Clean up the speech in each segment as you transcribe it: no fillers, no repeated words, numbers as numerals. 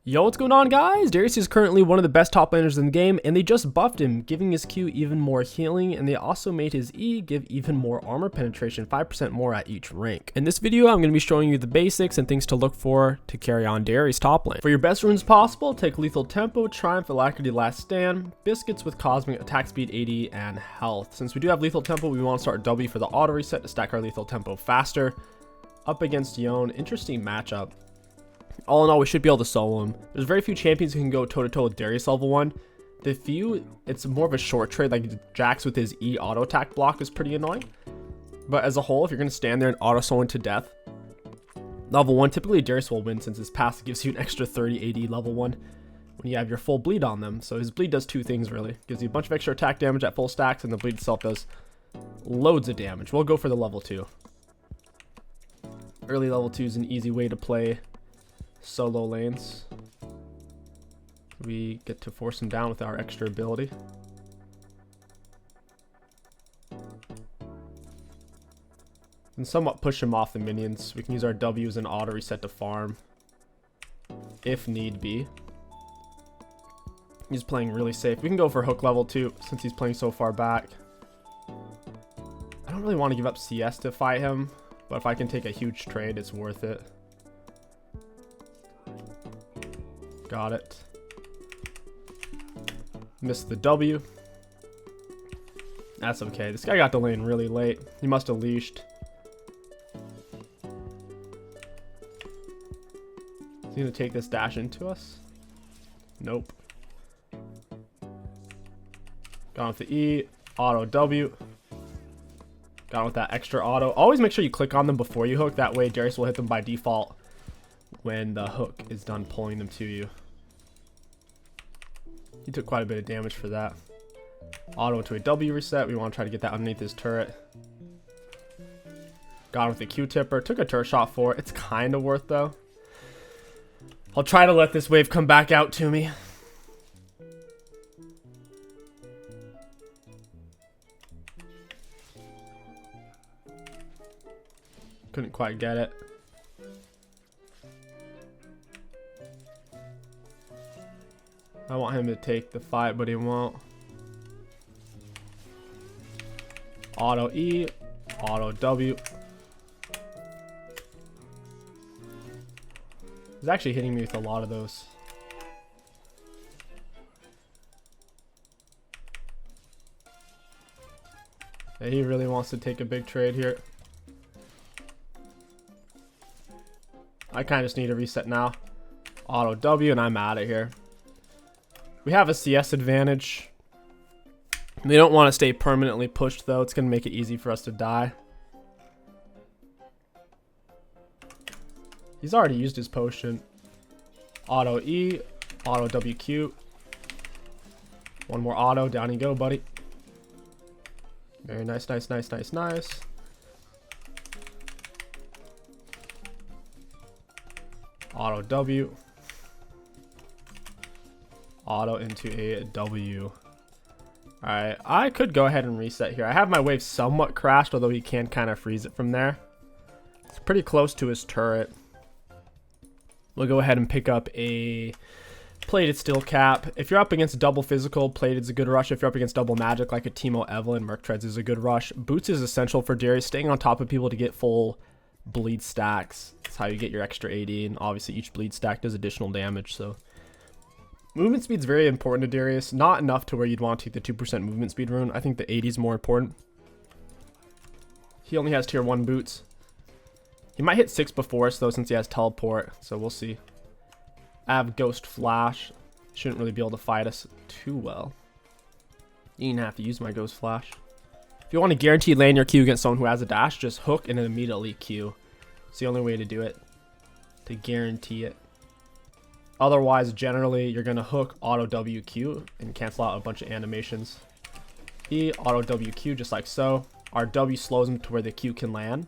Yo, what's going on, guys? Darius is currently one of the best top laners in the game, and they just buffed him, giving his Q even more healing, and they also made his E give even more armor penetration, 5% more at each rank. In this video, I'm going to be showing you the basics and things to look for to carry on Darius top lane. For your best runes possible, take Lethal Tempo, Triumph, Alacrity, Last Stand, Biscuits with Cosmic, Attack Speed 80, and Health. Since we do have Lethal Tempo, we want to start W for the auto reset to stack our Lethal Tempo faster. Up against Yone, interesting matchup. All in all, we should be able to solo him. There's very few champions who can go toe-to-toe with Darius level 1. The few, it's more of a short trade, like Jax with his E auto attack block is pretty annoying. But as a whole, if you're going to stand there and auto someone to death, level 1, typically Darius will win since his passive gives you an extra 30 AD level 1 when you have your full bleed on them. So his bleed does two things really. Gives you a bunch of extra attack damage at full stacks, and the bleed itself does loads of damage. We'll go for the level 2. Early level 2 is an easy way to play solo lanes. We get to force him down with our extra ability. And somewhat push him off the minions. We can use our W as an auto reset to farm if need be. He's playing really safe. We can go for hook level 2 since he's playing so far back. I don't really want to give up CS to fight him, but if I can take a huge trade, it's worth it. Got it. Missed the W. That's okay. This guy got the lane really late. He must have leashed. Is he gonna take this dash into us? Nope. Got with the E. Auto W. Got with that extra auto. Always make sure you click on them before you hook. That way Darius will hit them by default when the hook is done pulling them to you. He took quite a bit of damage for that. Auto into a W reset. We want to try to get that underneath his turret. Got him with the Q-tipper. Took a turret shot for it. It's kind of worth though. I'll try to let this wave come back out to me. Couldn't quite get it. I want him to take the fight, but he won't. Auto E, auto W. He's actually hitting me with a lot of those. Yeah, he really wants to take a big trade here. I kind of just need a reset now. Auto W, and I'm out of here. We have a CS advantage. They don't want to stay permanently pushed though. It's going to make it easy for us to die. He's already used his potion. Auto E, auto WQ. One more auto, down you go, buddy. Very nice, nice, nice, nice, nice. Auto W. Auto into a W. Alright, I could go ahead and reset here. I have my wave somewhat crashed, although he can kind of freeze it from there. It's pretty close to his turret. We'll go ahead and pick up a plated steel cap. If you're up against double physical, plated's a good rush. If you're up against double magic, like a Teemo Evelyn, Merc Treads is a good rush. Boots is essential for Darius, staying on top of people to get full bleed stacks. That's how you get your extra AD, and obviously each bleed stack does additional damage, so movement speed's very important to Darius. Not enough to where you'd want to take the 2% movement speed rune. I think the 80 is more important. He only has tier 1 boots. He might hit 6 before us though, since he has teleport, so we'll see. I have Ghost Flash. Shouldn't really be able to fight us too well. You didn't have to use my Ghost Flash. If you want to guarantee land your Q against someone who has a dash, just hook and then immediately Q. It's the only way to do it, to guarantee it. Otherwise, generally, you're going to hook auto WQ and cancel out a bunch of animations. E, auto WQ, just like so. Our W slows him to where the Q can land.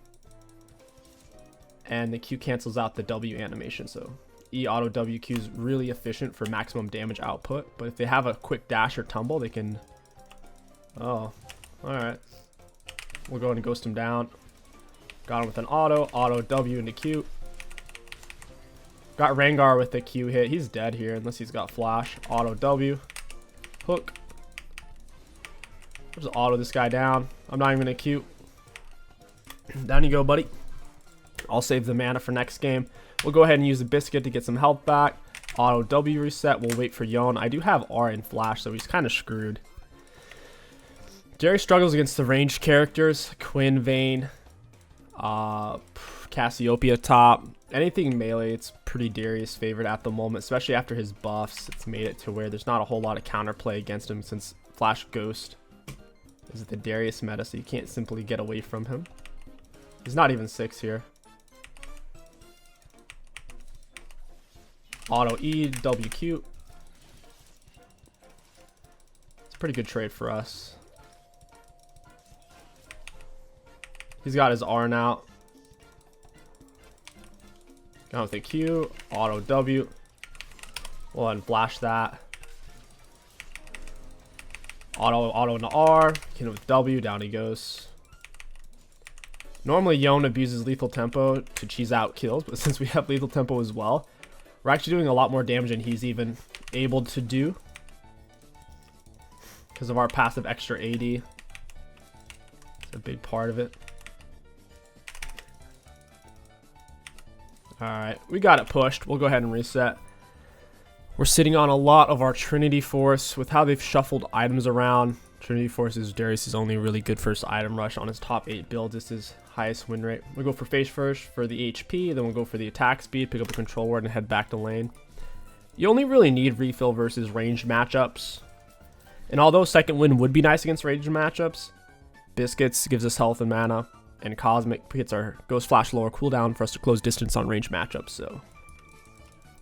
And the Q cancels out the W animation, so E auto WQ is really efficient for maximum damage output. But if they have a quick dash or tumble, they can... Oh, alright. We'll go ahead and ghost him down. Got him with an auto W into Q. Got Rengar with the Q hit. He's dead here unless he's got flash. Auto W. Hook. Just auto this guy down. I'm not even gonna Q. Down you go, buddy. I'll save the mana for next game. We'll go ahead and use the biscuit to get some health back. Auto W reset. We'll wait for Yone. I do have R and flash, so he's kind of screwed. Darius struggles against the ranged characters. Quinn, Vayne, Cassiopeia top. Anything melee, it's pretty Darius favorite at the moment, especially after his buffs. It's made it to where there's not a whole lot of counterplay against him since Flash Ghost is the Darius meta, so you can't simply get away from him. He's not even 6 here. Auto E, WQ. It's a pretty good trade for us. He's got his R now. Going with the Q, auto W. We'll unflash that. Auto into R. Hit it with W. Down he goes. Normally Yone abuses lethal tempo to cheese out kills, but since we have lethal tempo as well, we're actually doing a lot more damage than he's even able to do because of our passive extra AD. It's a big part of it. Alright, we got it pushed. We'll go ahead and reset. We're sitting on a lot of our Trinity Force. With how they've shuffled items around, Trinity Force is Darius' only really good first item rush on his top 8 builds. This is highest win rate. We'll go for face first for the HP, then we'll go for the attack speed, pick up a control ward, and head back to lane. You only really need refill versus ranged matchups. And although second win would be nice against ranged matchups, Biscuits gives us health and mana, and Cosmic hits our Ghost Flash lower cooldown for us to close distance on range matchups, so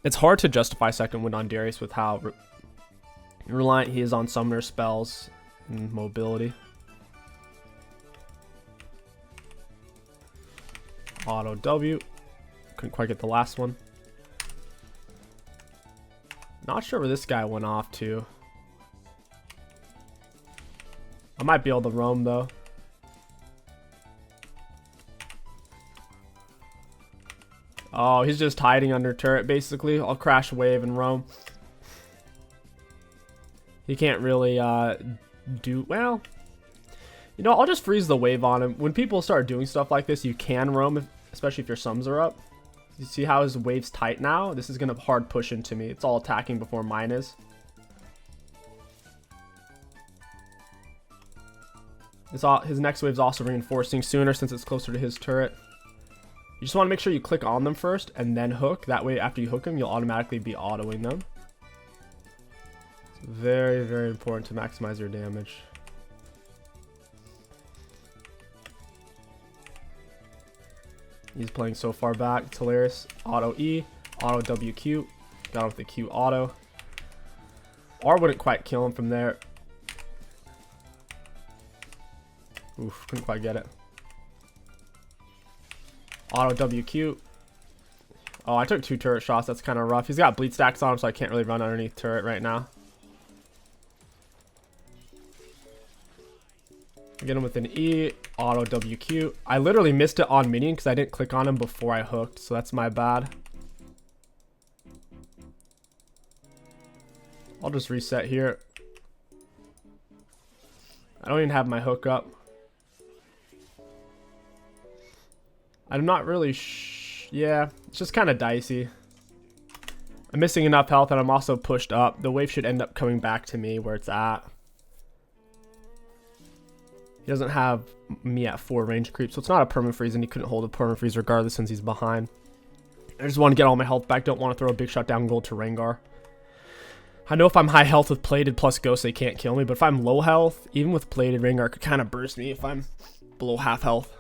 it's hard to justify second win on Darius with how reliant he is on summoner spells and mobility. Auto W. Couldn't quite get the last one. Not sure where this guy went off to. I might be able to roam though. Oh, he's just hiding under turret, basically. I'll crash wave and roam. He can't really do... Well, you know, I'll just freeze the wave on him. When people start doing stuff like this, you can roam, especially if your sums are up. You see how his wave's tight now? This is going to hard push into me. It's all attacking before mine is. His next wave's also reinforcing sooner since it's closer to his turret. You just want to make sure you click on them first and then hook. That way, after you hook them, you'll automatically be autoing them. It's very, very important to maximize your damage. He's playing so far back. It's hilarious. Auto E, auto WQ. Got him with the Q auto. R wouldn't quite kill him from there. Oof, couldn't quite get it. Auto WQ. Oh, I took 2 turret shots. That's kind of rough. He's got bleed stacks on him, so I can't really run underneath turret right now. Get him with an E. Auto WQ. I literally missed it on minion because I didn't click on him before I hooked, so that's my bad. I'll just reset here. I don't even have my hook up. I'm not really yeah, it's just kind of dicey. I'm missing enough health and I'm also pushed up. The wave should end up coming back to me where it's at. He doesn't have me at 4 range creep, so it's not a perma freeze, and he couldn't hold a perma freeze regardless since he's behind. I just want to get all my health back. Don't want to throw a big shutdown gold to Rengar. I know if I'm high health with plated plus ghost, they can't kill me, but if I'm low health, even with plated, Rengar could kind of burst me if I'm below half health.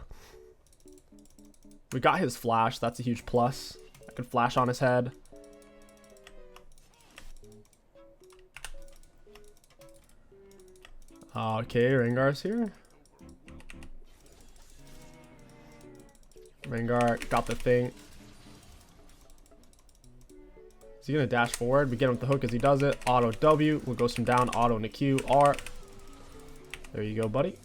We got his flash. That's a huge plus. I could flash on his head. Okay, Rengar's here. Rengar got the thing. Is he gonna dash forward? We get him with the hook as he does it. Auto W. We'll go some down. Auto into Q. R. There you go, buddy.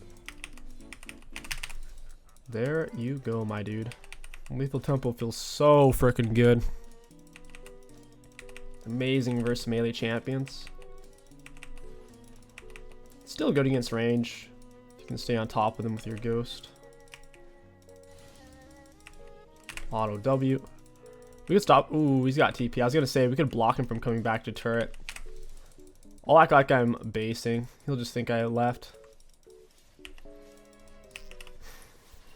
There you go, my dude. Lethal tempo feels so freaking good. Amazing versus melee champions. Still good against range. You can stay on top of them with your ghost. Auto W. We could stop. Ooh, he's got TP. I was gonna say we could block him from coming back to turret. I'll act like I'm basing. He'll just think I left.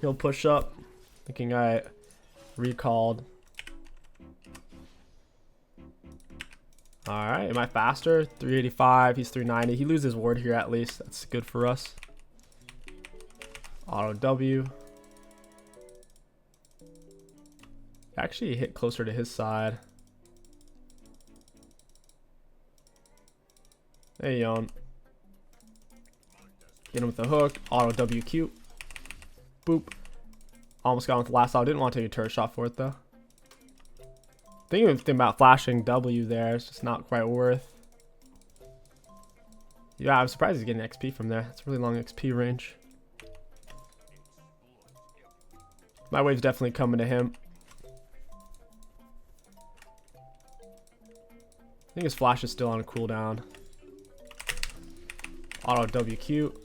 He'll push up, thinking I recalled. Alright, am I faster? 385, he's 390. He loses ward here at least. That's good for us. Auto W. Actually hit closer to his side. Hey, Yone. Get him with the hook. Auto WQ. Boop. Almost got him with the last. I didn't want to take a turret shot for it though. Thinking about flashing W there. It's just not quite worth. Yeah, I'm surprised he's getting XP from there. It's a really long XP range. My wave's definitely coming to him. I think his flash is still on a cooldown. Auto WQ.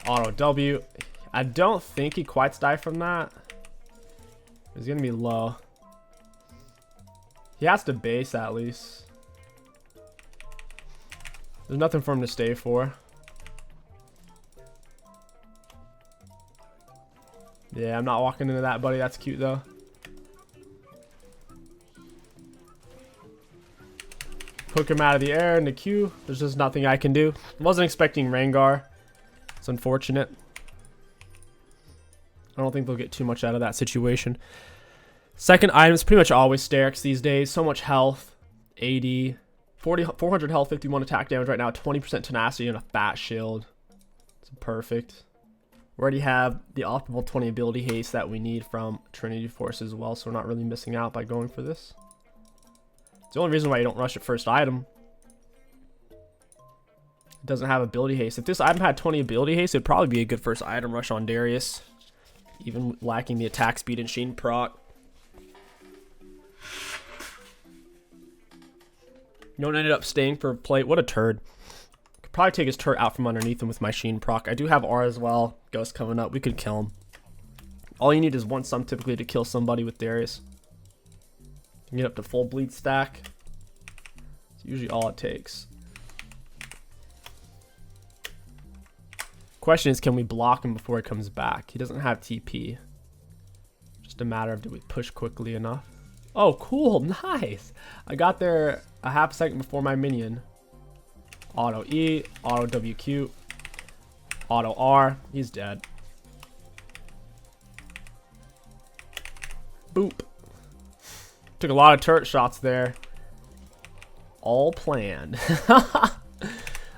Auto W. I don't think he quite died from that. He's gonna be low. He has to base at least. There's nothing for him to stay for. Yeah, I'm not walking into that, buddy. That's cute though. Hook him out of the air into Q. There's just nothing I can do. Wasn't expecting Rengar. It's unfortunate. I don't think they'll get too much out of that situation. Second item is pretty much always Sterix these days. So much health. 80. 400 health, 51 attack damage right now. 20% tenacity and a fat shield. It's perfect. We already have the optimal 20 ability haste that we need from Trinity Force as well. So we're not really missing out by going for this. It's the only reason why you don't rush at first item. It doesn't have ability haste. If this item had 20 ability haste, it'd probably be a good first item rush on Darius. Even lacking the attack speed and Sheen proc. Yone ended up staying for a plate. What a turd. Could probably take his turret out from underneath him with my Sheen proc. I do have R as well. Ghost coming up. We could kill him. All you need is one sum typically to kill somebody with Darius. You can get up to full bleed stack. It's usually all it takes. Question is, can we block him before he comes back? He doesn't have TP. Just a matter of, do we push quickly enough? Oh, cool. Nice. I got there a half second before my minion. Auto E, auto WQ, auto R. He's dead. Boop. Took a lot of turret shots there. All planned.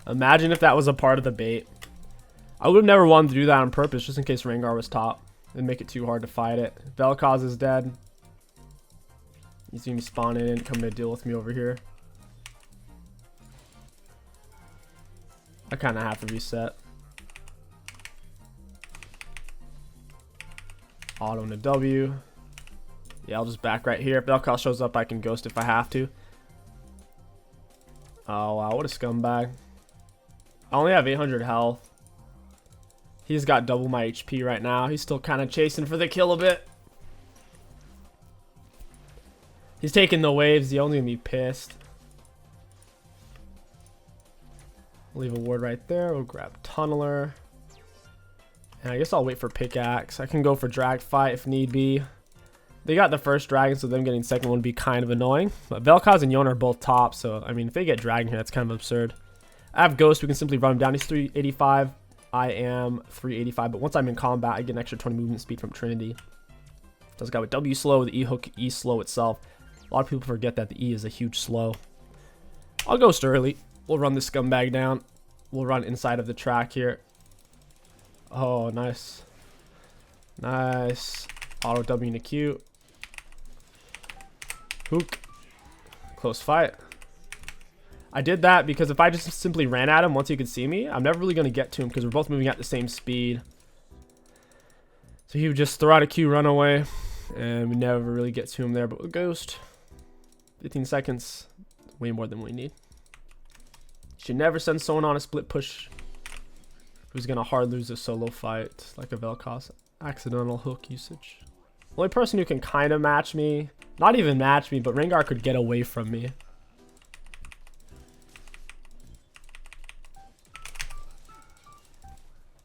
Imagine if that was a part of the bait. I would have never wanted to do that on purpose, just in case Rengar was top. And make it too hard to fight it. Vel'Koz is dead. He's gonna be spawning in, coming to deal with me over here. I kind of have to reset. Auto into W. Yeah, I'll just back right here. If Vel'Koz shows up, I can ghost if I have to. Oh, wow. What a scumbag. I only have 800 health. He's got double my HP right now. He's still kind of chasing for the kill a bit. He's taking the waves. He's only going to be pissed. Leave a ward right there. We'll grab Tunneler. And I guess I'll wait for Pickaxe. I can go for Drag Fight if need be. They got the first dragon, so them getting second would be kind of annoying. But Vel'Koz and Yone are both top, so I mean, if they get dragon here, that's kind of absurd. I have Ghost. We can simply run him down. He's 385. I am 385, but once I'm in combat, I get an extra 20 movement speed from Trinity. Does got with W slow, the E hook, E slow itself. A lot of people forget that the E is a huge slow. I'll Ghost early. We'll run this scumbag down. We'll run inside of the track here. Oh, nice. Nice. Auto W into Q. Hook. Close fight. I did that because if I just simply ran at him once he could see me, I'm never really going to get to him because we're both moving at the same speed. So he would just throw out a Q, run away. And we never really get to him there, but with Ghost, 15 seconds, way more than we need. Should never send someone on a split push who's gonna hard lose a solo fight, like a Vel'Koz. Accidental hook usage. Only person who can kind of match me, not even match me, but Rengar could get away from me.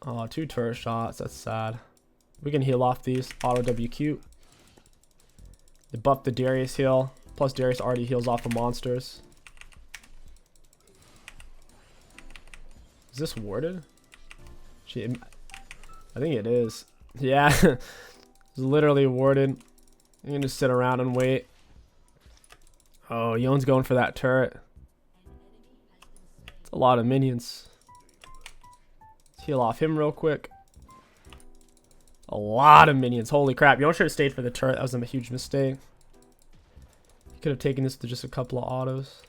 Oh, 2 turret shots, that's sad. We can heal off these, auto WQ. They buff the Darius heal, plus Darius already heals off of monsters. Is this warded? I think it is. Yeah, it's literally warded. You can just sit around and wait. Oh, Yone's going for that turret. It's a lot of minions. Let's heal off him real quick. A lot of minions. Holy crap. Yone should have stayed for the turret. That was a huge mistake. You could have taken this to just a couple of autos.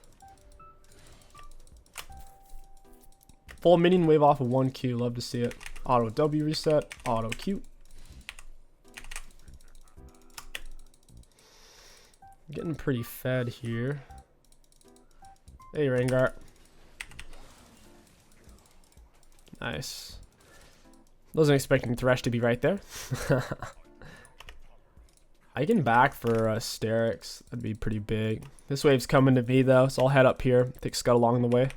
Full minion wave off of 1Q. Love to see it. Auto W reset. Auto Q. Getting pretty fed here. Hey, Rengar. Nice. Wasn't expecting Thresh to be right there. I can back for Sterix. That'd be pretty big. This wave's coming to me though, so I'll head up here. Take Scud along the way.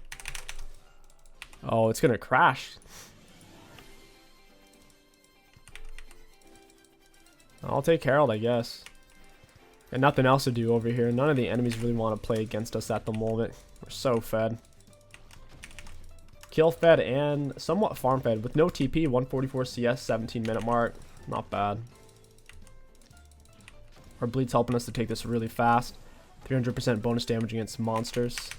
Oh, it's gonna crash. I'll take Herald, I guess. And nothing else to do over here. None of the enemies really want to play against us at the moment. We're so fed. Kill fed and somewhat farm fed with no TP. 144 CS, 17-minute mark. Not bad. Our bleed's helping us to take this really fast. 300% bonus damage against monsters.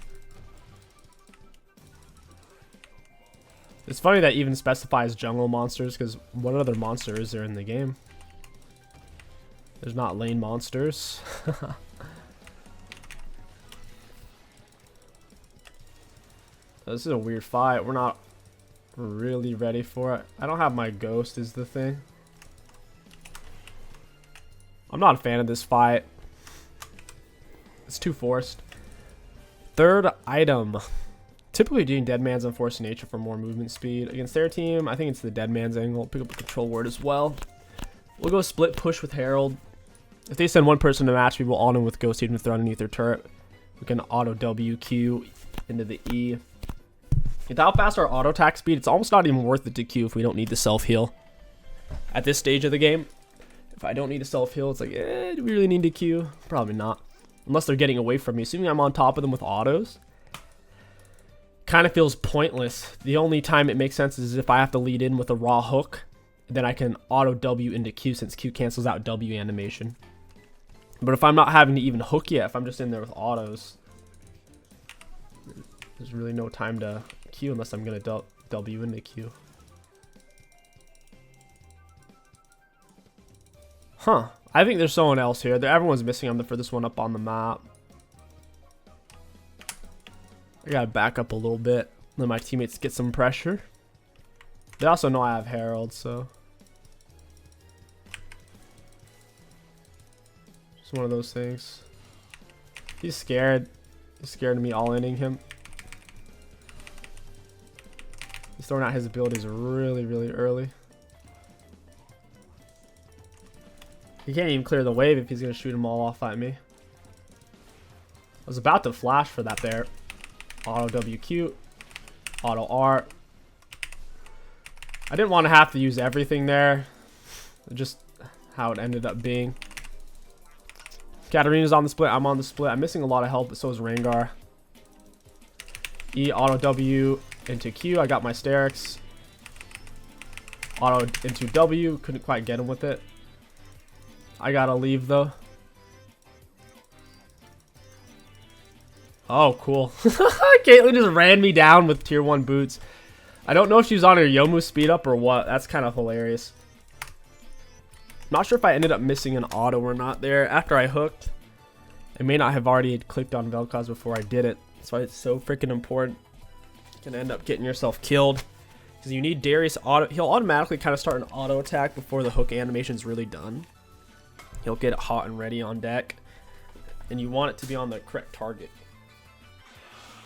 It's funny that even specifies jungle monsters, because what other monster is there in the game? There's not lane monsters. This is a weird fight. We're not really ready for it. I don't have my ghost is the thing. I'm not a fan of this fight. It's too forced. Third item. Typically doing Dead Man's Unforced Nature for more movement speed. Against their team, I think it's the Dead Man's angle. Pick up a control word as well. We'll go split push with Herald. If they send one person to match me, we'll auto with Ghost even if they're underneath their turret. We can auto WQ into the E. With how fast our auto attack speed, it's almost not even worth it to Q if we don't need to self heal. At this stage of the game, if I don't need to self heal, it's like, do we really need to Q? Probably not. Unless they're getting away from me. Assuming I'm on top of them with autos, kind of feels pointless. The only time it makes sense is if I have to lead in with a raw hook, then I can auto W into Q since Q cancels out W animation. But if I'm not having to even hook yet, if I'm just in there with autos, there's really no time to Q unless I'm going to W into Q. Huh. I think there's someone else here. Everyone's missing. I'm the furthest one up on the map. I got to back up a little bit. Let my teammates get some pressure. They also know I have Herald, so. It's one of those things. He's scared. He's scared of me all-inning him. He's throwing out his abilities really, really early. He can't even clear the wave if he's going to shoot them all off at me. I was about to flash for that there. Auto WQ. Auto R. I didn't want to have to use everything there. Just how it ended up being. Katarina's on the split. I'm on the split. I'm missing a lot of health, but so is Rengar. E auto W into Q. I got my Sterix. Auto into W. Couldn't quite get him with it. I gotta leave though. Oh, cool. Caitlyn just ran me down with tier 1 boots. I don't know if she was on her Yomu speed up or what. That's kind of hilarious. Not sure if I ended up missing an auto or not there. After I hooked, I may not have already clicked on Vel'Koz before I did it. That's why it's so freaking important. You can end up getting yourself killed. Because you need Darius auto. He'll automatically kind of start an auto attack before the hook animation is really done. He'll get it hot and ready on deck, and you want it to be on the correct target.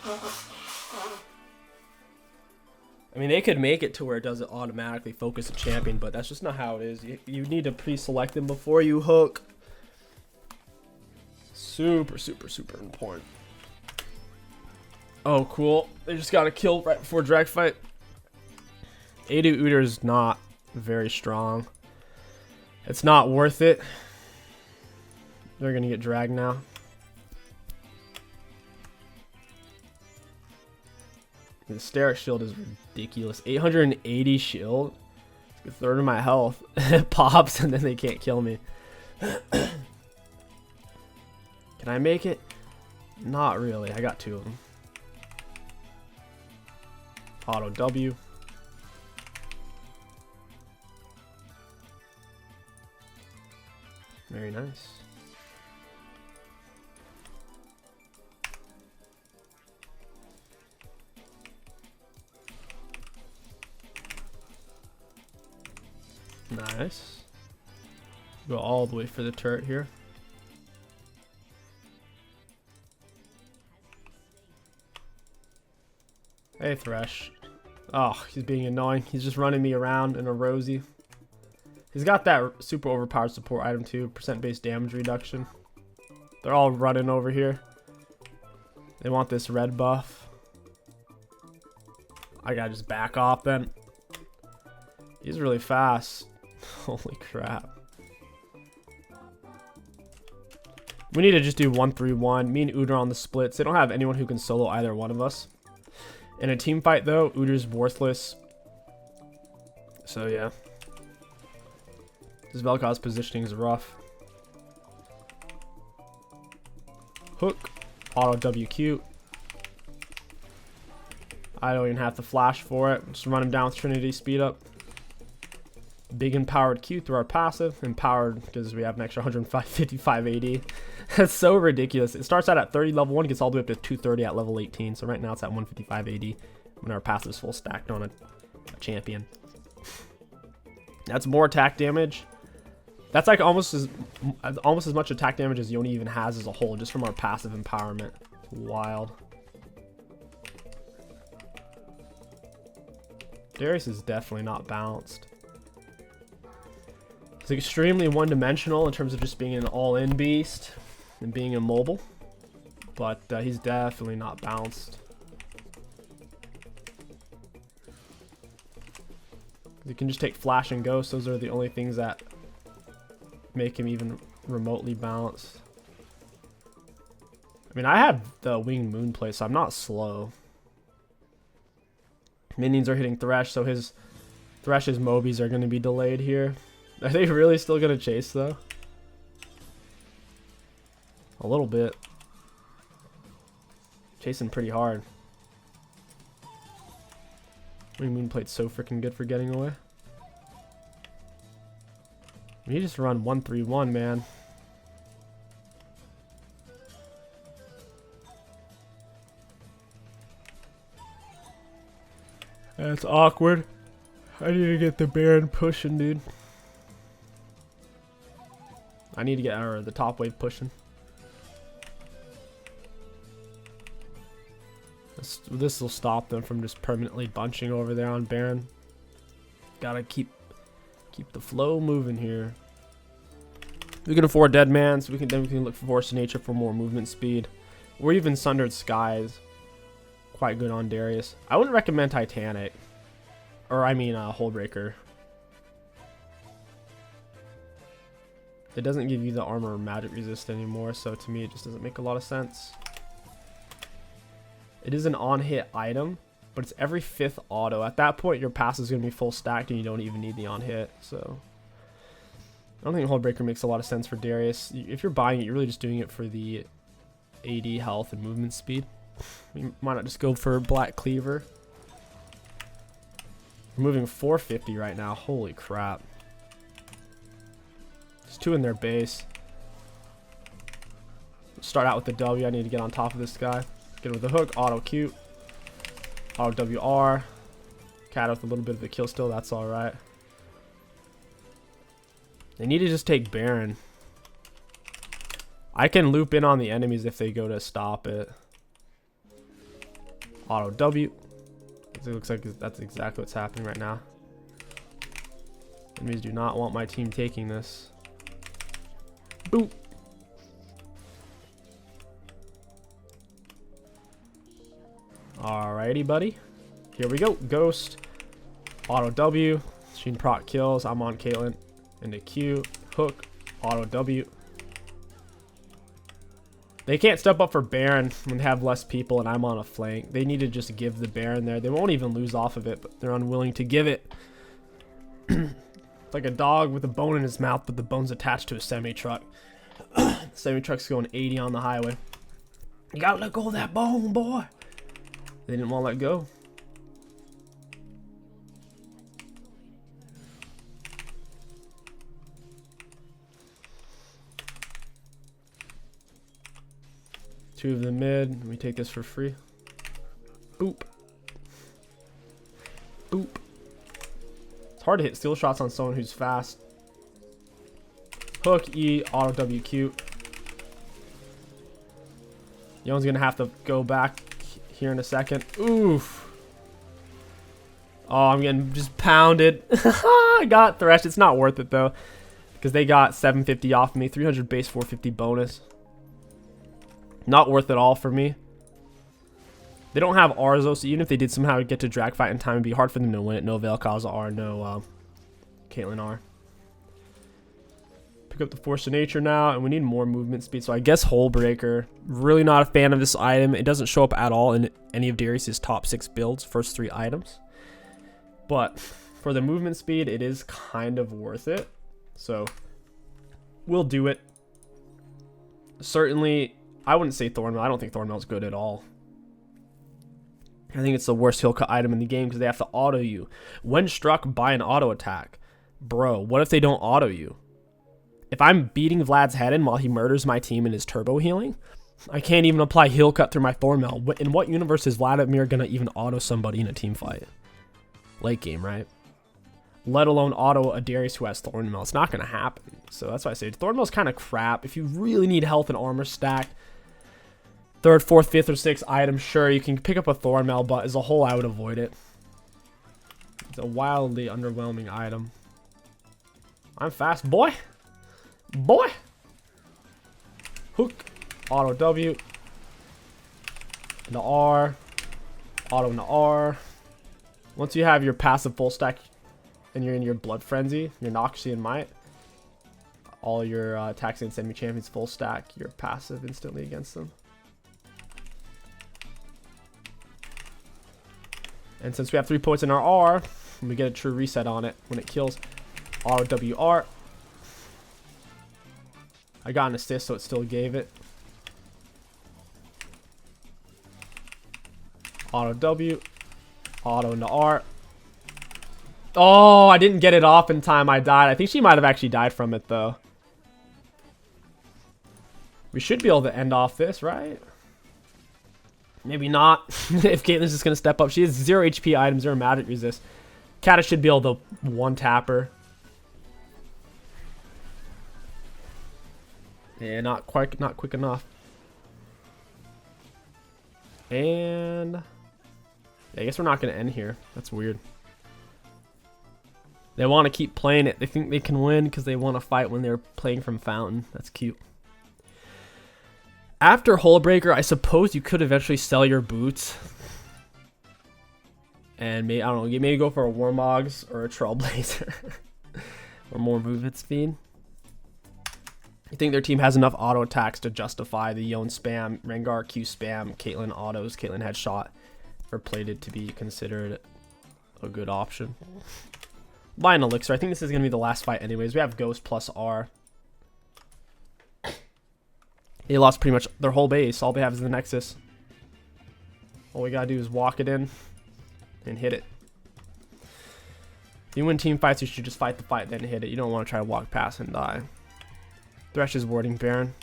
I mean, they could make it to where it doesn't automatically focus a champion, but that's just not how it is. You need to pre-select them before you hook. Super, super, super important. Oh, cool. They just got a kill right before drag fight. A2 Uter is not very strong. It's not worth it. They're going to get dragged now. The Steric shield is ridiculous. 880 shield. It's a third of my health. It pops and then they can't kill me. Can I make it? Not really. I got two of them. Auto W. Very nice. Nice. Go all the way for the turret here. Hey, Thresh. Oh, he's being annoying. He's just running me around in a Rosie. He's got that super overpowered support item too. % base damage reduction. They're all running over here. They want this red buff. I gotta just back off then. He's really fast. Holy crap. We need to just do 1-3-1. Me and Uter on the splits. They don't have anyone who can solo either one of us. In a team fight though, Uter's worthless. So yeah. This Vel'Koz's positioning is rough. Hook. Auto WQ. I don't even have to flash for it. Just run him down with Trinity speed up. Big empowered Q through our passive. Empowered because we have an extra 155 AD. That's so ridiculous. It starts out at 30 level 1, gets all the way up to 230 at level 18. So right now it's at 155 AD when our passive is full stacked on a champion. That's more attack damage. That's like almost as much attack damage as Yone even has as a whole, just from our passive empowerment. Wild. Darius is definitely not balanced. He's extremely one-dimensional in terms of just being an all-in beast and being immobile, but he's definitely not balanced. You can just take Flash and Ghost. Those are the only things that make him even remotely balanced. I mean, I have the Winged Moon play, so I'm not slow. Minions are hitting Thresh, so Thresh's Mobies are going to be delayed here. Are they really still going to chase, though? A little bit. Chasing pretty hard. Winged Moon played so freaking good for getting away. We just run 1-3-1, man. That's awkward. I need to get the Baron pushing, dude. I need to get the top wave pushing. This will stop them from just permanently bunching over there on Baron. Gotta keep the flow moving here. We can afford Dead Man, so we can look for Force of Nature for more movement speed. Or even Sundered Skies. Quite good on Darius. I wouldn't recommend Titanic. Or I mean Hullbreaker. It doesn't give you the armor or magic resist anymore, so to me it just doesn't make a lot of sense. It is an on-hit item, but it's every 5th auto. At that point, your passive is going to be full stacked and you don't even need the on-hit, so... I don't think Hullbreaker makes a lot of sense for Darius. If you're buying it, you're really just doing it for the AD, health, and movement speed. You might not just go for Black Cleaver. We're moving 450 right now. Holy crap. There's 2 in their base. Start out with the W. I need to get on top of this guy. Get with the hook. Auto Q. Auto WR. Cat with a little bit of a kill still. That's alright. They need to just take Baron. I can loop in on the enemies if they go to stop it. Auto W. It looks like that's exactly what's happening right now. Enemies do not want my team taking this. Boop. Alrighty, buddy. Here we go. Ghost. Auto W. Machine proc kills. I'm on Caitlyn. Into Q. Hook. Auto W. They can't step up for Baron when they have less people and I'm on a flank. They need to just give the Baron there. They won't even lose off of it, but they're unwilling to give it. It's like a dog with a bone in his mouth, but the bone's attached to a semi-truck. Semi-truck's going 80 on the highway. You gotta let go of that bone, boy. They didn't want to let go. Two of the mid. We take this for free. Boop. Boop. It's hard to hit steel shots on someone who's fast. Hook, E, auto WQ. Yone's gonna have to go back here in a second. Oof. Oh, I'm getting just pounded. I got threshed. It's not worth it though, because they got 750 off me. 300 base, 450 bonus. Not worth it all for me. They don't have R's though, so even if they did somehow get to drag fight in time, it'd be hard for them to win it. No Vel'Koz R, no Caitlyn R. Pick up the Force of Nature now, and we need more movement speed, so I guess Hole Breaker. Really not a fan of this item. It doesn't show up at all in any of Darius' top 6 builds, first 3 items. But for the movement speed, it is kind of worth it. So we'll do it. Certainly, I wouldn't say Thornmail. I don't think Thornmail's good at all. I think it's the worst heal cut item in the game because they have to auto you. When struck by an auto attack. Bro, what if they don't auto you? If I'm beating Vlad's head in while he murders my team and is turbo healing, I can't even apply heal cut through my Thornmail. In what universe is Vladimir going to even auto somebody in a team fight? Late game, right? Let alone auto a Darius who has Thornmail. It's not going to happen. So that's why I say Thornmail's kind of crap. If you really need health and armor stacked, 3rd, 4th, 5th, or 6th item, sure, you can pick up a Thornmail, but as a whole, I would avoid it. It's a wildly underwhelming item. I'm fast, boy. Boy. Hook. Auto W. The R. Auto and the R. Once you have your passive full stack and you're in your Blood Frenzy, your Noxie and Might, all your Taxi and Semi Champions full stack, you're passive instantly against them. And since we have 3 points in our R, we get a true reset on it when it kills. Auto WR. I got an assist, so it still gave it. Auto W. Auto into R. Oh, I didn't get it off in time. I died. I think she might have actually died from it, though. We should be able to end off this, right? Maybe not. If Caitlyn's just going to step up. She has 0 HP items, 0 magic resist. Kata should be able to one-tap her. Yeah, not quick enough. And yeah, I guess we're not going to end here. That's weird. They want to keep playing it. They think they can win because they want to fight when they're playing from Fountain. That's cute. After Hullbreaker, I suppose you could eventually sell your boots. And maybe, I don't know, maybe go for a Warmogs or a Trailblazer. Or more movement speed. I think their team has enough auto attacks to justify the Yone spam, Rengar Q spam, Caitlyn autos, Caitlyn headshot for plated to be considered a good option. Buy an elixir. I think this is going to be the last fight anyways. We have Ghost plus R. They lost pretty much their whole base. All they have is the Nexus. All we gotta do is walk it in and hit it. If you win team fights, you should just fight the fight, then hit it. You don't want to try to walk past and die. Thresh is warding Baron.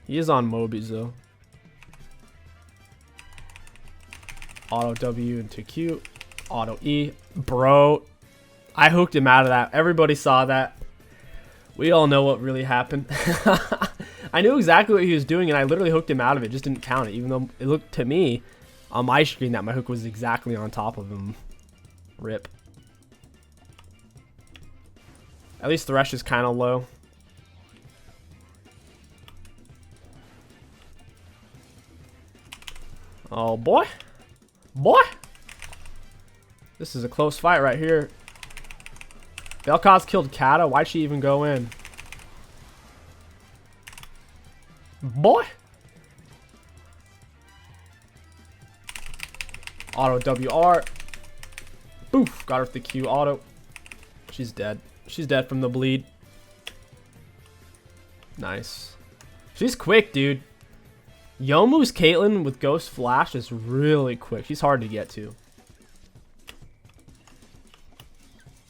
He is on Mobies though. Auto W into Q. Auto E. Bro, I hooked him out of that. Everybody saw that. We all know what really happened. I knew exactly what he was doing, and I literally hooked him out of it. Just didn't count it, even though it looked to me on my screen that my hook was exactly on top of him. Rip. At least the rush is kind of low. Oh, boy. Boy. This is a close fight right here. Belkaz killed Kata. Why'd she even go in? Boy. Auto WR. Boof. Got her with the Q auto. She's dead. She's dead from the bleed. Nice. She's quick, dude. Yomu's Caitlyn with Ghost Flash is really quick. She's hard to get to.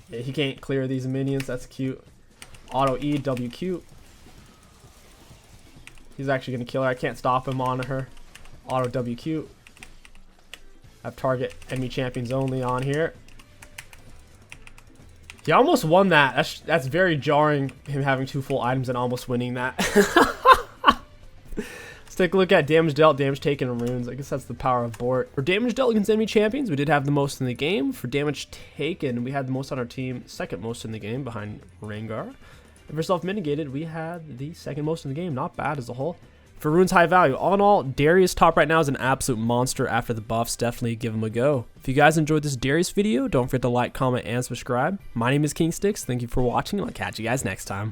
Yeah, he can't clear these minions. That's cute. Auto E, WQ. He's actually going to kill her. I can't stop him on her. Auto WQ. I have target enemy champions only on here. He almost won that. That's very jarring, him having 2 full items and almost winning that. Let's take a look at damage dealt, damage taken, and runes. I guess that's the power of Bort. For damage dealt against enemy champions, we did have the most in the game. For damage taken, we had the most on our team, second most in the game behind Rengar. And for self-mitigated, we had the second most in the game. Not bad as a whole. For runes high value, all in all, Darius top right now is an absolute monster after the buffs. Definitely give him a go. If you guys enjoyed this Darius video, don't forget to like, comment, and subscribe. My name is King Sticks. Thank you for watching, and I'll catch you guys next time.